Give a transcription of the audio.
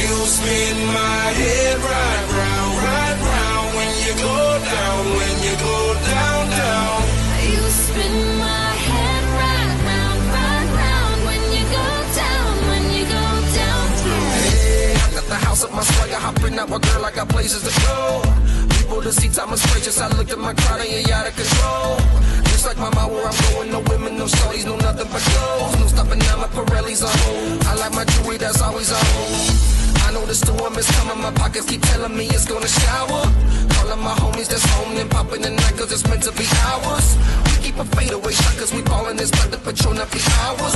You spin my head right round when you go down, when you go down, down. You spin my head right round when you go down, when you go down. Hey, I got the house up my swagger, hopping out my girl, I got places to go. People to see, time is precious. I looked at my crowd, they ain't out of control. Just like my mom, where I'm going, no women, no shorties, no nothing but clothes. No stopping now, my Pirelli's on hold. I like my jewelry, that's always on hold. I know the storm is coming, my pockets keep telling me it's gonna shower. Calling my homies that's home and popping the night, cause it's meant to be ours. We keep a fadeaway shot, cause we ballin' this, but the Patron up the hours.